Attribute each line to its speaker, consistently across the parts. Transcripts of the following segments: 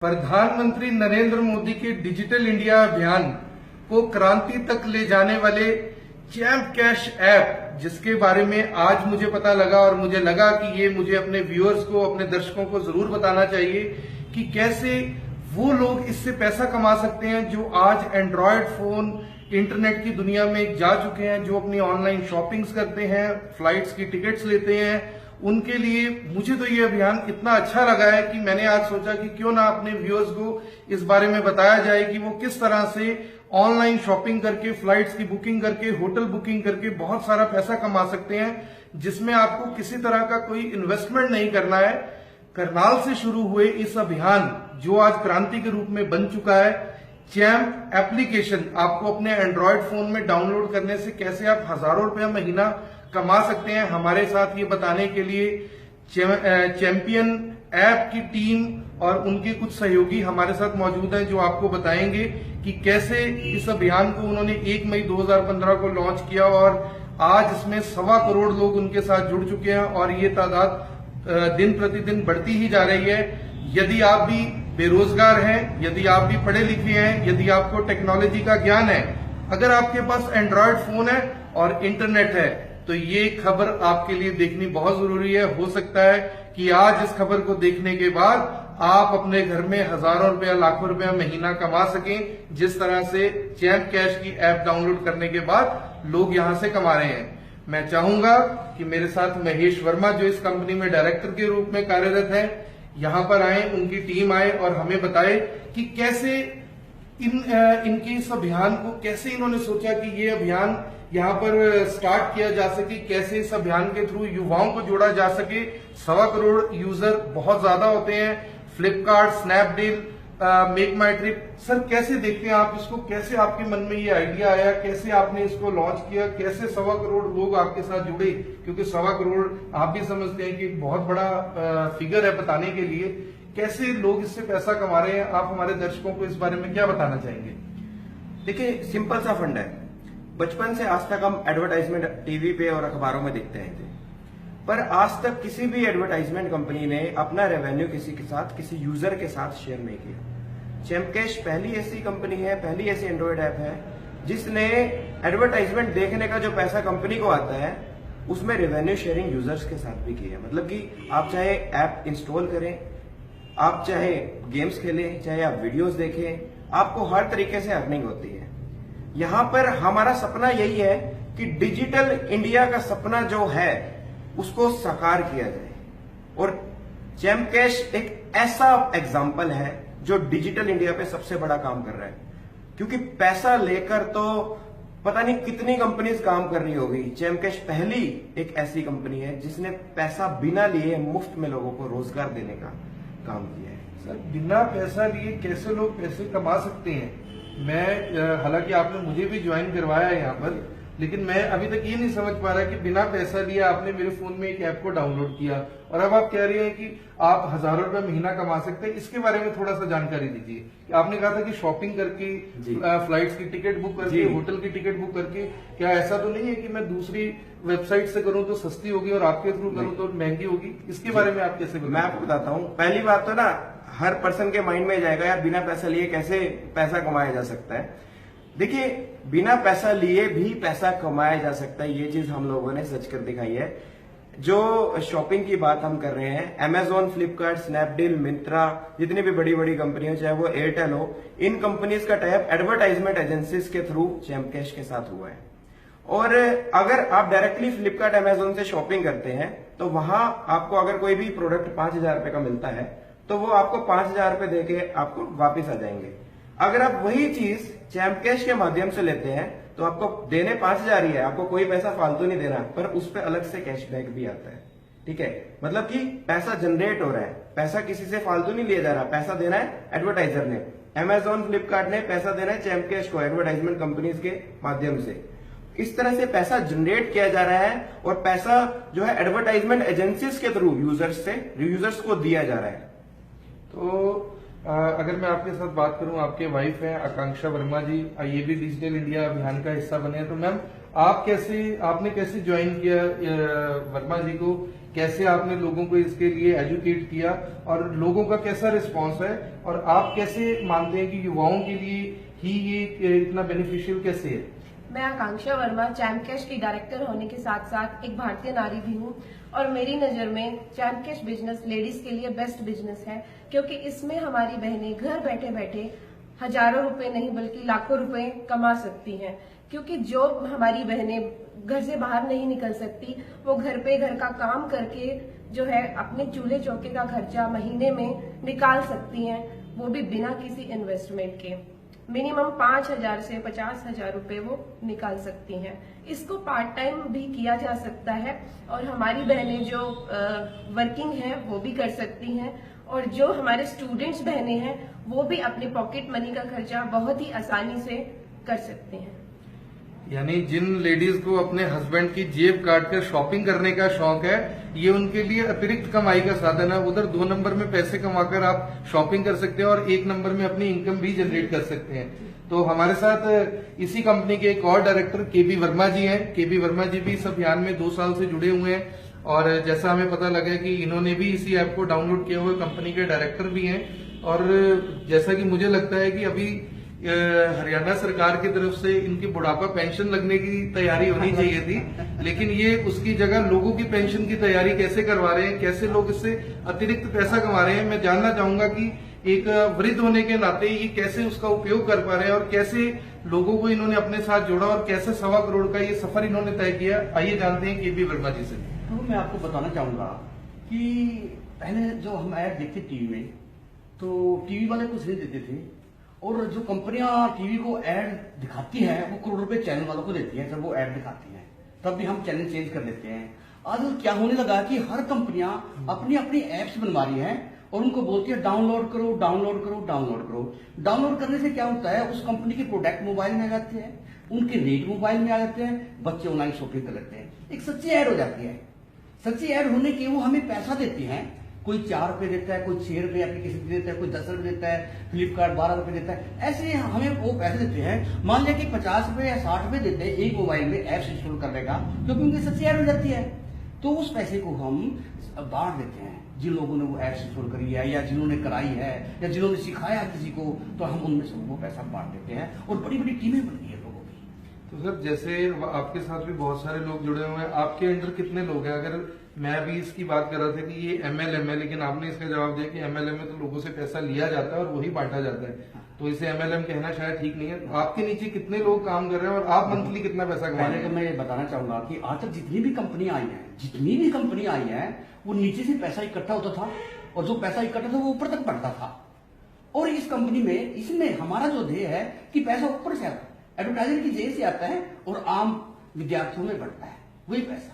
Speaker 1: प्रधानमंत्री नरेंद्र मोदी के digital India अभियान को क्रांति तक ले जाने वाले चैम्प कैश ऐप, जिसके बारे में आज मुझे पता लगा और मुझे लगा कि ये मुझे अपने व्यूअर्स को, अपने दर्शकों को जरूर बताना चाहिए कि कैसे वो लोग इससे पैसा कमा सकते हैं जो आज एंड्रॉयड फोन, इंटरनेट की दुनिया में जा चुके हैं, जो अपनी ऑनलाइन शॉपिंग्स करते हैं, फ्लाइट्स की टिकट्स लेते हैं। उनके लिए मुझे तो ये अभियान इतना अच्छा लगा है कि मैंने आज सोचा कि क्यों ना अपने व्यूअर्स को इस बारे में बताया जाए कि वो किस तरह से ऑनलाइन शॉपिंग करके, फ्लाइट्स की बुकिंग करके, होटल बुकिंग करके बहुत सारा पैसा कमा सकते हैं, जिसमें आपको किसी तरह का कोई इन्वेस्टमेंट नहीं करना है। करनाल से शुरू हुए इस अभियान, जो आज क्रांति के रूप में बन चुका है, चैम्प एप्लीकेशन आपको अपने एंड्रॉयड फोन में डाउनलोड करने से कैसे आप हजारों रुपया महीना कमा सकते हैं, हमारे साथ ये बताने के लिए चैंपियन ऐप की टीम और उनके कुछ सहयोगी हमारे साथ मौजूद हैं, जो आपको बताएंगे कि कैसे इस अभियान को उन्होंने 1 मई 2015 को लॉन्च किया और आज इसमें 1.25 करोड़ लोग उनके साथ जुड़ चुके हैं और ये तादाद दिन प्रतिदिन बढ़ती ही जा रही है। यदि आप भी बेरोजगार हैं, यदि आप भी पढ़े लिखे हैं, यदि आपको टेक्नोलॉजी का ज्ञान है, अगर आपके पास एंड्रॉयड फोन है और इंटरनेट है, तो ये खबर आपके लिए देखनी बहुत जरूरी है। हो सकता है कि आज इस खबर को देखने के बाद आप अपने घर में हजारों रुपया, लाखों रुपया महीना कमा सकें, जिस तरह से चैम्प कैश की ऐप डाउनलोड करने के बाद लोग यहां से कमा रहे हैं। मैं चाहूंगा कि मेरे साथ महेश वर्मा, जो इस कंपनी में डायरेक्टर के रूप में कार्यरत है, यहां पर आए, उनकी टीम आए और हमें बताए कि कैसे इनके इस अभियान को, कैसे इन्होंने सोचा कि ये अभियान यहाँ पर स्टार्ट किया जा सके, कैसे इस अभियान के थ्रू युवाओं को जोड़ा जा सके। 1.25 करोड़ यूजर बहुत ज्यादा होते हैं। फ्लिपकार्ट, स्नैपडील, मेक माई ट्रिप, सर कैसे देखते हैं आप इसको, कैसे आपके मन में ये आइडिया आया, कैसे आपने इसको लॉन्च किया, कैसे 1.25 करोड़ लोग आपके साथ जुड़े? क्योंकि 1.25 करोड़ आप भी समझते हैं कि एक बहुत बड़ा फिगर है बताने के लिए। कैसे लोग इससे पैसा कमा रहे हैं, आप हमारे दर्शकों को इस बारे में क्या बताना चाहेंगे?
Speaker 2: देखिए, सिंपल सा फंड है। बचपन से आज तक हम एडवर्टाइजमेंट टीवी पे और अखबारों में देखते हैं, पर आज तक किसी भी एडवर्टाइजमेंट कंपनी ने अपना रेवेन्यू किसी के साथ, किसी यूजर के साथ शेयर नहीं किया। चैम्पकैश पहली ऐसी कंपनी है, पहली ऐसी एंड्रॉयड ऐप है जिसने एडवर्टाइजमेंट देखने का जो पैसा कंपनी को आता है, उसमें रेवेन्यू शेयरिंग यूजर्स के साथ भी की है। मतलब कि आप चाहे ऐप इंस्टॉल करें, आप चाहे गेम्स खेलें, चाहे आप वीडियोस देखें, आपको हर तरीके से अर्निंग होती है। यहां पर हमारा सपना यही है कि डिजिटल इंडिया का सपना जो है उसको साकार किया जाए, और चैम्प कैश एक ऐसा एग्जाम्पल है जो डिजिटल इंडिया पे सबसे बड़ा काम कर रहा है। क्योंकि पैसा लेकर तो पता नहीं कितनी कंपनीज काम कर रही होगी, चैम्प कैश पहली एक ऐसी कंपनी है जिसने पैसा बिना लिए मुफ्त में लोगों को रोजगार देने का काम किया है।
Speaker 1: सर, बिना पैसा लिए कैसे लोग पैसे कमा सकते हैं? मैं, हालांकि आपने मुझे भी ज्वाइन करवाया है यहाँ पर, लेकिन मैं अभी तक ये नहीं समझ पा रहा कि बिना पैसा लिए आपने मेरे फोन में एक ऐप को डाउनलोड किया और अब आप कह रहे हैं कि आप हजारों रुपए महीना कमा सकते हैं। इसके बारे में थोड़ा सा जानकारी दीजिए। आपने कहा था कि शॉपिंग करके, फ्लाइट्स की टिकट बुक करके, होटल की टिकट बुक करके, क्या ऐसा तो नहीं है कि मैं दूसरी वेबसाइट से करूं तो सस्ती होगी और आपके थ्रू करूं तो महंगी होगी? इसके बारे में आप कैसे?
Speaker 2: मैं आपको बताता हूँ। पहली बात तो ना, हर पर्सन के माइंड में जाएगा यार बिना पैसा लिए कैसे पैसा कमाया जा सकता है। देखिए, बिना पैसा लिए भी पैसा कमाया जा सकता है, ये चीज हम लोगों ने सच कर दिखाई है। जो शॉपिंग की बात हम कर रहे हैं, अमेजोन, फ्लिपकार्ट, स्नैपडील, मिंत्रा, जितनी भी बड़ी बड़ी कंपनी हो, चाहे वो एयरटेल हो, इन कंपनीज का टाइप एडवर्टाइजमेंट एजेंसीज के थ्रू चैम्प कैश के साथ हुआ है। और अगर आप डायरेक्टली फ्लिपकार्ट, अमेजोन से शॉपिंग करते हैं तो वहां आपको अगर कोई भी प्रोडक्ट 5,000 रुपए का मिलता है तो वो आपको 5,000 रुपए देके आपको वापिस आ जाएंगे। अगर आप वही चीज चैम्प कैश के माध्यम से लेते हैं तो आपको देने 5,000 ही है, आपको कोई पैसा फालतू नहीं देना, पर उस पर अलग से कैशबैक भी आता है। ठीक है, मतलब कि पैसा जनरेट हो रहा है, पैसा किसी से फालतू नहीं लिया जा रहा, पैसा देना है एडवर्टाइजर ने। अमेजोन, फ्लिपकार्ट ने पैसा देना है चैम्प कैश को एडवर्टाइजमेंट कंपनीज के माध्यम से। इस तरह से पैसा जनरेट किया जा रहा है और पैसा जो है एडवर्टाइजमेंट एजेंसीज के थ्रू यूजर्स को दिया जा रहा है।
Speaker 1: तो अगर मैं आपके साथ बात करूं, आपके वाइफ हैं आकांक्षा वर्मा जी, ये भी डिजिटल इंडिया अभियान का हिस्सा बने हैं, तो मैम आपने कैसे ज्वाइन किया वर्मा जी को? कैसे आपने लोगों को इसके लिए एजुकेट किया और लोगों का कैसा रिस्पांस है, और आप कैसे मानते हैं कि युवाओं के लिए ही ये इतना बेनिफिशियल कैसे है?
Speaker 3: मैं आकांक्षा वर्मा चैम्प कैश की डायरेक्टर होने के साथ साथ एक भारतीय नारी भी हूँ और मेरी नजर में चैम्प कैश बिजनेस लेडीज के लिए बेस्ट बिजनेस है, क्योंकि इसमें हमारी बहनें घर बैठे बैठे हजारों रुपए नहीं बल्कि लाखों रुपए कमा सकती हैं। क्योंकि जो हमारी बहनें घर से बाहर नहीं निकल सकती, वो घर पे घर का काम करके जो है अपने चूल्हे चौके का खर्चा महीने में निकाल सकती हैं, वो भी बिना किसी इन्वेस्टमेंट के। मिनिमम 5,000 से 50,000 रुपए वो निकाल सकती हैं। इसको पार्ट टाइम भी किया जा सकता है और हमारी बहनें जो वर्किंग हैं वो भी कर सकती हैं, और जो हमारे स्टूडेंट्स बहनें हैं वो भी अपने पॉकेट मनी का खर्चा बहुत ही आसानी से कर सकते हैं।
Speaker 1: यानी जिन लेडीज को अपने हस्बैंड की जेब काट कर शॉपिंग करने का शौक है, ये उनके लिए अतिरिक्त कमाई का साधन है। उधर 2 नंबर में पैसे कमाकर आप शॉपिंग कर सकते हैं और 1 नंबर में अपनी इनकम भी जनरेट कर सकते हैं। तो हमारे साथ इसी कंपनी के एक और डायरेक्टर केबी वर्मा जी हैं। केबी वर्मा जी भी इस अभियान में 2 साल से जुड़े हुए हैं और जैसा हमें पता लगा कि इन्होंने भी इसी ऐप को डाउनलोड किया हुआ, कंपनी के डायरेक्टर भी हैं। और जैसा कि मुझे लगता है कि अभी हरियाणा सरकार की तरफ से इनकी बुढ़ापा पेंशन लगने की तैयारी होनी चाहिए थी, लेकिन ये उसकी जगह लोगों की पेंशन की तैयारी कैसे करवा रहे हैं, कैसे लोग इससे अतिरिक्त पैसा कमा रहे हैं। मैं जानना चाहूंगा कि एक वृद्ध होने के नाते ये कैसे उसका उपयोग कर पा रहे हैं और कैसे लोगों को इन्होंने अपने साथ जोड़ा और कैसे 1.25 करोड़ का ये सफर इन्होंने तय किया। आइए जानते हैं केबी वर्मा जी से।
Speaker 4: तो मैं आपको बताना चाहूंगा कि पहले जो हम ऐड देखते टीवी में, तो टीवी वाले कुछ नहीं देते थे, और जो कंपनियां टीवी को ऐड दिखाती हैं वो करोड़ रुपए चैनल वालों को देती हैं जब वो ऐड दिखाती हैं, तब भी हम चैनल चेंज कर देते हैं। आजकल क्या होने लगा कि हर कंपनियां अपनी अपनी एप्स बनवा रही हैं और उनको बोलती है डाउनलोड करो डाउनलोड करो डाउनलोड करो। डाउनलोड करने से क्या होता है, उस कंपनी के प्रोडक्ट मोबाइल में आ जाते हैं, उनके रेट मोबाइल में आ जाते हैं, बच्चे ऑनलाइन शॉपिंग कर लेते हैं, एक सच्ची ऐड हो जाती है। सच्ची ऐड होने के वो हमें पैसा देती हैं, कोई 4 रुपए देता है, कोई 6 रुपए एप्लीकेशन देता है, कोई 10 रुपए देता है, फ्लिपकार्ट 12 रुपए देता है, ऐसे हमें वो पैसे देते हैं। मान लिया कि 50 रुपए या 60 रुपए देते हैं एक मोबाइल में एप्स इंस्टॉल करने का, क्योंकि उनकी सच्ची ऐड हो जाती है। तो उस पैसे को हम बांट देते हैं जिन लोगों ने वो एप्स इंस्टॉल करी है या जिन्होंने कराई है या जिन्होंने सिखाया किसी को, तो हम उनमें सबको पैसा बांट देते हैं और बड़ी बड़ी टीमें बनती है लोगों की।
Speaker 1: तो सर जैसे आपके साथ भी बहुत सारे लोग जुड़े हुए हैं, आपके अंडर कितने लोग हैं? अगर मैं अभी इसकी बात कर रहा था कि ये MLM है, लेकिन आपने इसका जवाब दिया कि MLM में तो लोगों से पैसा लिया जाता है और वही बांटा जाता है, तो इसे MLM कहना शायद ठीक नहीं है। तो आपके नीचे कितने लोग काम कर रहे हैं और आप मंथली कितना पैसा कमा रहे
Speaker 4: पहले
Speaker 1: हैं?
Speaker 4: तो मैं ये बताना चाहूंगा कि आज तक जितनी भी कंपनियां आई हैं वो नीचे से पैसा इकट्ठा होता था और जो पैसा इकट्ठा था वो ऊपर तक बढ़ता था। और इस कंपनी में इसमें हमारा जो ध्येय है कि पैसा ऊपर से आता है, एडवर्टाइजर की जेब से आता है और आम विद्यार्थियों में बढ़ता है वही पैसा।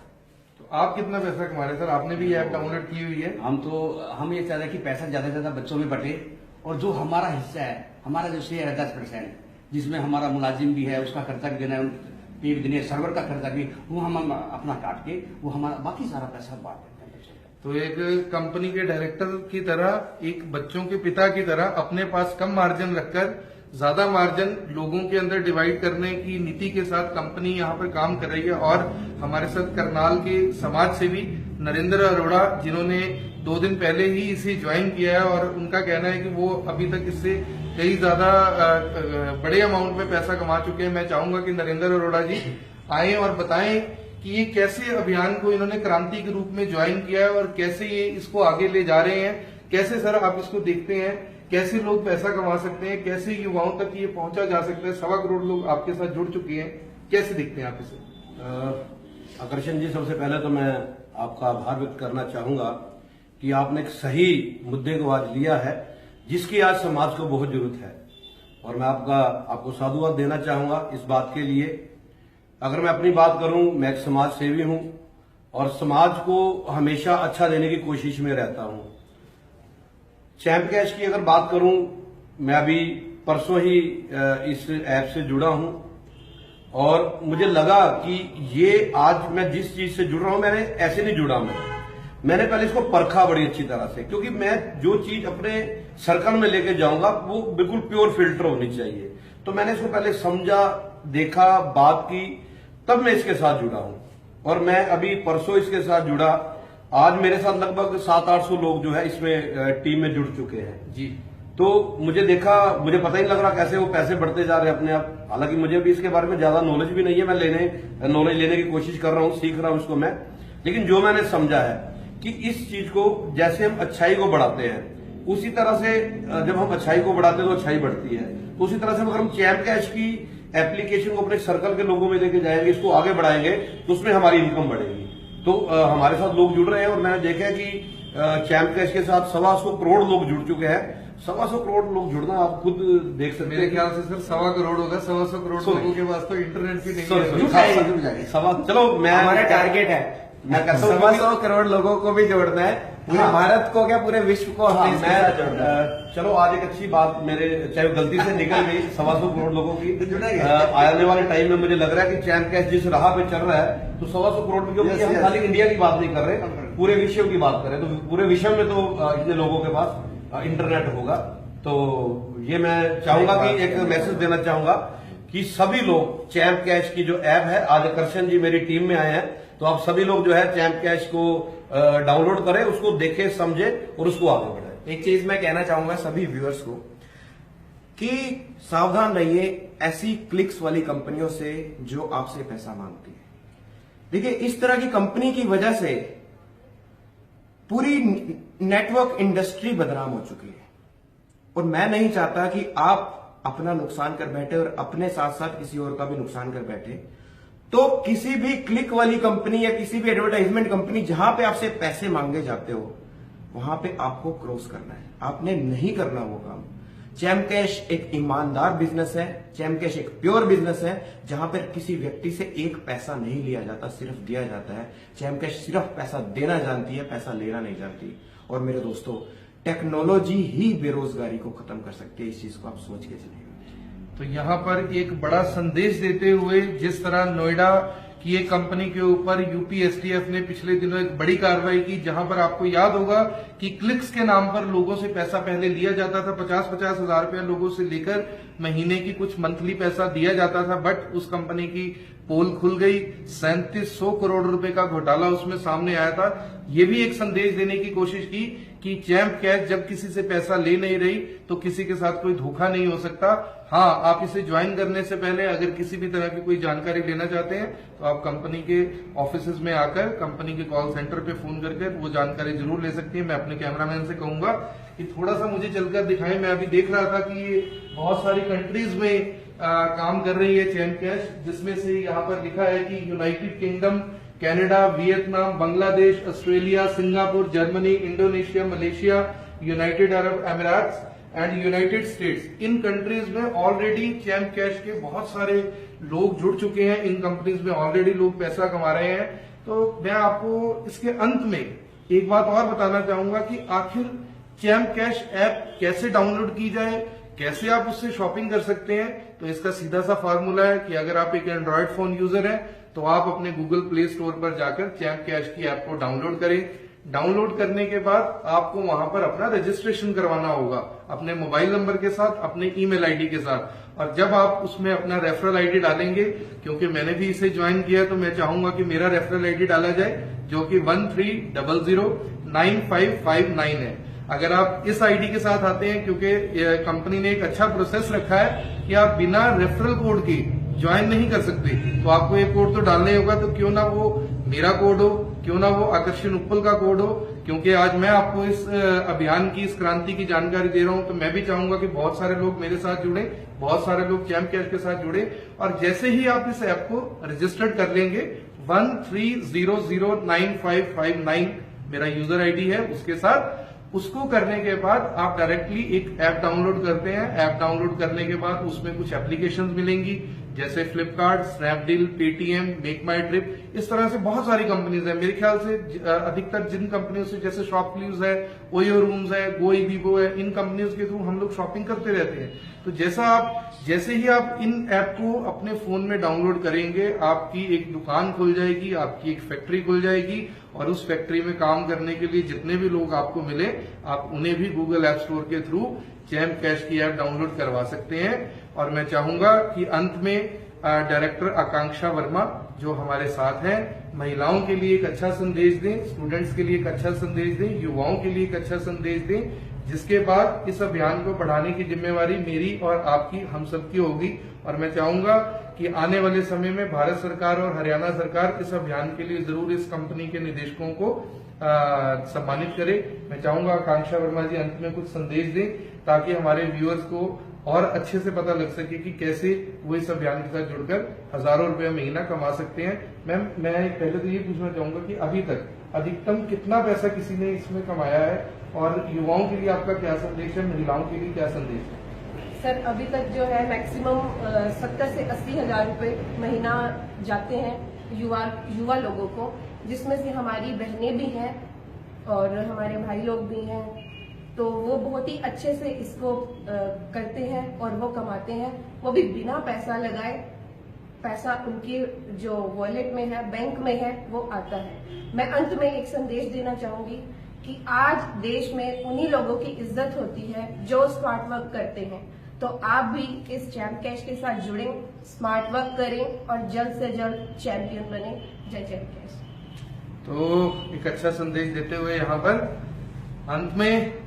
Speaker 1: तो आप कितना पैसा कमा रहे हैं सर? आपने भी ये ऐप डाउनलोड की हुई है।
Speaker 4: हम ये चाह रहे हैं कि पैसा ज्यादा से ज्यादा बच्चों में बटे और जो हमारा हिस्सा है, हमारा जो शेयर है 10%, जिसमें हमारा मुलाजिम भी है, उसका खर्चा भी देना है, पे भी देना है, सर्वर का खर्चा भी, वो हम अपना काट के वो हमारा बाकी सारा पैसा बांट देते हैं।
Speaker 1: तो एक कंपनी के डायरेक्टर की तरह, एक बच्चों के पिता की तरह अपने पास कम मार्जिन रखकर ज्यादा मार्जिन लोगों के अंदर डिवाइड करने की नीति के साथ कंपनी यहाँ पर काम कर रही है। और हमारे साथ करनाल के समाज सेवी नरेंद्र अरोड़ा, जिन्होंने 2 दिन पहले ही इसे ज्वाइन किया है और उनका कहना है कि वो अभी तक इससे कई ज्यादा बड़े अमाउंट में पैसा कमा चुके हैं। मैं चाहूंगा कि नरेंद्र अरोड़ा जी आए और बताएं कि ये कैसे अभियान को इन्होंने क्रांति के रूप में ज्वाइन किया है और कैसे ये इसको आगे ले जा रहे हैं। कैसे सर आप इसको देखते हैं, कैसे लोग पैसा कमा सकते हैं, कैसे युवाओं तक ये पहुंचा जा सकता है? 1.25 करोड़ लोग आपके साथ जुड़ चुके हैं, कैसे देखते हैं आप इसे?
Speaker 5: आकर्षण जी, सबसे पहले तो मैं आपका आभार व्यक्त करना चाहूंगा कि आपने एक सही मुद्दे को आज लिया है जिसकी आज समाज को बहुत जरूरत है, और मैं आपको साधुवाद देना चाहूंगा इस बात के लिए। अगर मैं अपनी बात करूं, मैं एक समाज सेवी हूं और समाज को हमेशा अच्छा देने की कोशिश में रहता हूं। चैम्प कैश की अगर बात करूं, मैं अभी परसों ही इस ऐप से जुड़ा हूं और मुझे लगा कि ये आज मैं जिस चीज से जुड़ रहा हूं, मैंने ऐसे नहीं जुड़ा। मैंने पहले इसको परखा बड़ी अच्छी तरह से, क्योंकि मैं जो चीज अपने सर्कल में लेके जाऊंगा वो बिल्कुल प्योर फिल्टर होनी चाहिए। तो मैंने इसको पहले समझा, देखा, बात की, तब मैं इसके साथ जुड़ा हूं। और मैं अभी परसों इसके साथ जुड़ा। आज मेरे साथ लगभग 700-800 लोग जो है इसमें टीम में जुड़ चुके हैं
Speaker 1: जी।
Speaker 5: तो मुझे पता ही नहीं लग रहा कैसे वो पैसे बढ़ते जा रहे हैं अपने आप। हालांकि मुझे भी इसके बारे में ज्यादा नॉलेज भी नहीं है, मैं नॉलेज लेने की कोशिश कर रहा हूँ, सीख रहा हूँ इसको मैं। लेकिन जो मैंने समझा है कि इस चीज को जैसे हम अच्छाई को बढ़ाते हैं, उसी तरह से जब हम अच्छाई को बढ़ाते हैं तो अच्छाई बढ़ती है। तो उसी तरह से अगर हम चैम्प कैश की एप्लीकेशन को अपने सर्कल के लोगों में लेके जाएंगे, इसको आगे बढ़ाएंगे, तो उसमें हमारी इनकम बढ़ेगी। तो हमारे साथ लोग जुड़ रहे हैं और मैंने देखा है कि चैम्प कैश के साथ 125 करोड़ लोग जुड़ चुके हैं। 125 करोड़ लोग जुड़ना आप खुद देख सकते हैं।
Speaker 1: मेरे ख्याल से सर 1.25 करोड़ होगा। 125 करोड़ लोगों के पास तो इंटरनेट भी नहीं है।
Speaker 5: चलो मैं
Speaker 2: हमारा टारगेट है,
Speaker 5: मैं कहता हूँ
Speaker 2: 125 करोड़ लोगों को भी जोड़ना है, पूरे भारत को क्या पूरे विश्व को हमने इसके साथ जोड़ना है।
Speaker 5: चलो आज एक अच्छी बात मेरे चाहे गलती से निकल गई 125 करोड़ लोगों की आने वाले टाइम में मुझे लग रहा है कि चैम्प कैश जिस राह पे चल रहा है तो 125 करोड़ में, क्योंकि हम खाली इंडिया की बात नहीं कर रहे, पूरे विश्व की बात कर रहे हैं। तो पूरे विश्व में तो इतने लोगों के पास इंटरनेट होगा। तो ये मैं चाहूंगा कि एक मैसेज देना चाहूंगा कि सभी लोग चैम्प कैश की जो ऐप है, आज आकर्षण जी मेरी टीम में आए हैं, तो आप सभी लोग जो है चैम्प कैश को डाउनलोड करें, उसको देखें, समझें और उसको आगे बढ़ाएं।
Speaker 2: एक चीज मैं कहना चाहूंगा सभी व्यूअर्स को कि सावधान रहिए ऐसी क्लिक्स वाली कंपनियों से जो आपसे पैसा मांगती है। देखिए, इस तरह की कंपनी की वजह से पूरी नेटवर्क इंडस्ट्री बदनाम हो चुकी है और मैं नहीं चाहता कि आप अपना नुकसान कर बैठे और अपने साथ साथ किसी और का भी नुकसान कर बैठे। तो किसी भी क्लिक वाली कंपनी या किसी भी एडवर्टाइजमेंट कंपनी जहां पे आपसे पैसे मांगे जाते हो, वहां पे आपको क्रॉस करना है, आपने नहीं करना वो काम। चैम्प कैश एक ईमानदार बिजनेस है, चैम्प कैश एक प्योर बिजनेस है जहां पर किसी व्यक्ति से एक पैसा नहीं लिया जाता, सिर्फ दिया जाता है। चैम्प कैश सिर्फ पैसा देना जानती है, पैसा लेना नहीं जानती। और मेरे दोस्तों, टेक्नोलॉजी ही बेरोजगारी को खत्म कर सकती है, इस चीज को आप सोच के चलिए।
Speaker 1: तो यहाँ पर एक बड़ा संदेश देते हुए, जिस तरह नोएडा की एक कंपनी के ऊपर यूपीएसटीएफ ने पिछले दिनों एक बड़ी कार्रवाई की, जहां पर आपको याद होगा कि क्लिक्स के नाम पर लोगों से पैसा पहले लिया जाता था, 50-50 हजार रुपया लोगों से लेकर महीने की कुछ मंथली पैसा दिया जाता था। बट उस कंपनी की पोल खुल गई, 3700 करोड़ रुपए का घोटाला उसमें सामने आया था। ये भी एक संदेश देने की कोशिश की कि चैम्प कैश जब किसी से पैसा ले नहीं रही तो किसी के साथ कोई धोखा नहीं हो सकता। हाँ, आप इसे ज्वाइन करने से पहले अगर किसी भी तरह की कोई जानकारी लेना चाहते हैं तो आप कंपनी के ऑफिसेज में आकर कंपनी के कॉल सेंटर पे फोन करके वो जानकारी जरूर ले सकती है। मैं अपने कैमरामैन से कहूंगा कि थोड़ा सा मुझे चलकर दिखाएं। मैं अभी देख रहा था कि ये बहुत सारी कंट्रीज में काम कर रही है चैम्प कैश, जिसमें से यहाँ पर लिखा है कि United Kingdom, Canada, Vietnam, Bangladesh, Australia, Singapore, Germany, Indonesia, Malaysia, United Arab Emirates and United States. इन कंट्रीज में ऑलरेडी चैम्प कैश के बहुत सारे लोग जुड़ चुके हैं, इन कंपनीज में ऑलरेडी लोग पैसा कमा रहे हैं। तो मैं आपको इसके अंत में एक बात और बताना चाहूंगा कि आखिर चैम्प कैश ऐप कैसे डाउनलोड की जाए, कैसे आप उससे शॉपिंग कर सकते हैं। तो इसका सीधा सा फार्मूला है कि अगर आप एक एंड्रॉयड फोन यूजर हैं तो आप अपने गूगल प्ले स्टोर पर जाकर चैम्प कैश की ऐप को डाउनलोड करें। डाउनलोड करने के बाद आपको वहां पर अपना रजिस्ट्रेशन करवाना होगा अपने मोबाइल नंबर के साथ, अपने ईमेल आईडी के साथ। और जब आप उसमें अपना रेफरल आईडी डालेंगे, क्योंकि मैंने भी इसे ज्वाइन किया तो मैं चाहूंगा कि मेरा रेफरल आईडी डाला जाए, जो कि 13009559 है। अगर आप इस आईडी के साथ आते हैं, क्योंकि कंपनी ने एक अच्छा प्रोसेस रखा है कि आप बिना रेफरल कोड के ज्वाइन नहीं कर सकते, तो आपको एक कोड तो डालना ही होगा। तो क्यों ना वो मेरा कोड हो, क्यों ना वो आकर्षण उपल का कोड हो, क्योंकि आज मैं आपको इस अभियान की, इस क्रांति की जानकारी दे रहा हूं, तो मैं भी चाहूंगा कि बहुत सारे लोग मेरे साथ जुड़े, बहुत सारे लोग चैम्प कैश के साथ जुड़े। और जैसे ही आप इस ऐप को रजिस्टर्ड कर लेंगे, 13009559 मेरा यूजर आईडी है, उसके साथ उसको करने के बाद आप डायरेक्टली एक ऐप डाउनलोड करते हैं। ऐप डाउनलोड करने के बाद उसमें कुछ एप्लीकेशंस मिलेंगी, जैसे फ्लिपकार्ट, स्नैपडील, पेटीएम, मेक माई ट्रिप, इस तरह से बहुत सारी कंपनीज है। मेरे ख्याल से अधिकतर जिन कंपनियों से, जैसे शॉपक्लूज है, ओयो रूम्स है, गोईबीबो है, इन कंपनियों के थ्रू हम लोग शॉपिंग करते रहते हैं। तो जैसे ही आप इन ऐप को अपने फोन में डाउनलोड करेंगे, आपकी एक दुकान खुल जाएगी, आपकी एक फैक्ट्री खुल जाएगी, और उस फैक्ट्री में काम करने के लिए जितने भी लोग आपको मिले, आप उन्हें भी गूगल ऐप स्टोर के थ्रू चैम्प कैश की ऐप डाउनलोड करवा सकते हैं। और मैं चाहूंगा कि अंत में डायरेक्टर आकांक्षा वर्मा जो हमारे साथ हैं, महिलाओं के लिए एक अच्छा संदेश दें, स्टूडेंट्स के लिए एक अच्छा संदेश दें, युवाओं के लिए एक अच्छा संदेश दें, जिसके बाद इस अभियान को बढ़ाने की जिम्मेवारी मेरी और आपकी, हम सबकी होगी। और मैं चाहूंगा कि आने वाले समय में भारत सरकार और हरियाणा सरकार इस अभियान के लिए जरूर इस कंपनी के निदेशकों को सम्मानित करे। मैं चाहूंगा आकांक्षा वर्मा जी अंत में कुछ संदेश दें ताकि हमारे व्यूअर्स को और अच्छे से पता लग सके कि कैसे वो इस अभियान के साथ जुड़कर हजारों रुपया महीना कमा सकते हैं। मैम, मैं पहले तो ये पूछना चाहूंगा कि अभी तक अधिकतम कितना पैसा किसी ने इसमें कमाया है और युवाओं के लिए आपका क्या संदेश है, महिलाओं के लिए क्या संदेश है?
Speaker 3: सर, अभी तक जो है मैक्सिमम 70 से 80 हजार रुपए महीना जाते हैं युवा लोगों को, जिसमें से हमारी बहनें भी हैं और हमारे भाई लोग भी हैं। तो वो बहुत ही अच्छे से इसको करते हैं और वो कमाते हैं, वो भी बिना पैसा लगाए। पैसा उनकी जो वॉलेट में है, बैंक में है, वो आता है। मैं अंत में एक संदेश देना चाहूंगी कि आज देश में उन्हीं लोगों की इज्जत होती है जो स्मार्ट वर्क करते हैं। तो आप भी इस चैम्प कैश के साथ जुड़ें, स्मार्ट वर्क करें और जल्द से जल्द चैंपियन बने। जय चैम्प कैश।
Speaker 1: तो एक अच्छा संदेश देते हुए यहाँ पर अंत में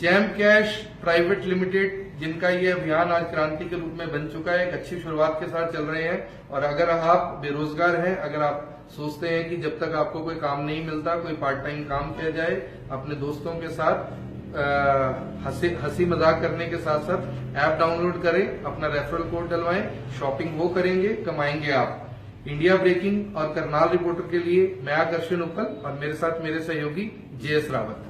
Speaker 1: चैम्प कैश प्राइवेट लिमिटेड, जिनका ये अभियान आज क्रांति के रूप में बन चुका है, एक अच्छी शुरुआत के साथ चल रहे हैं। और अगर आप बेरोजगार हैं, अगर आप सोचते हैं कि जब तक आपको कोई काम नहीं मिलता, कोई पार्ट टाइम काम किया जाए, अपने दोस्तों के साथ हंसी मजाक करने के साथ साथ ऐप डाउनलोड करें, अपना रेफरल कोड डलवाएं, शॉपिंग वो करेंगे, कमाएंगे आप। इंडिया ब्रेकिंग और करनाल रिपोर्टर के लिए मैं आकर्षण उपल और मेरे साथ मेरे सहयोगी JS रावत।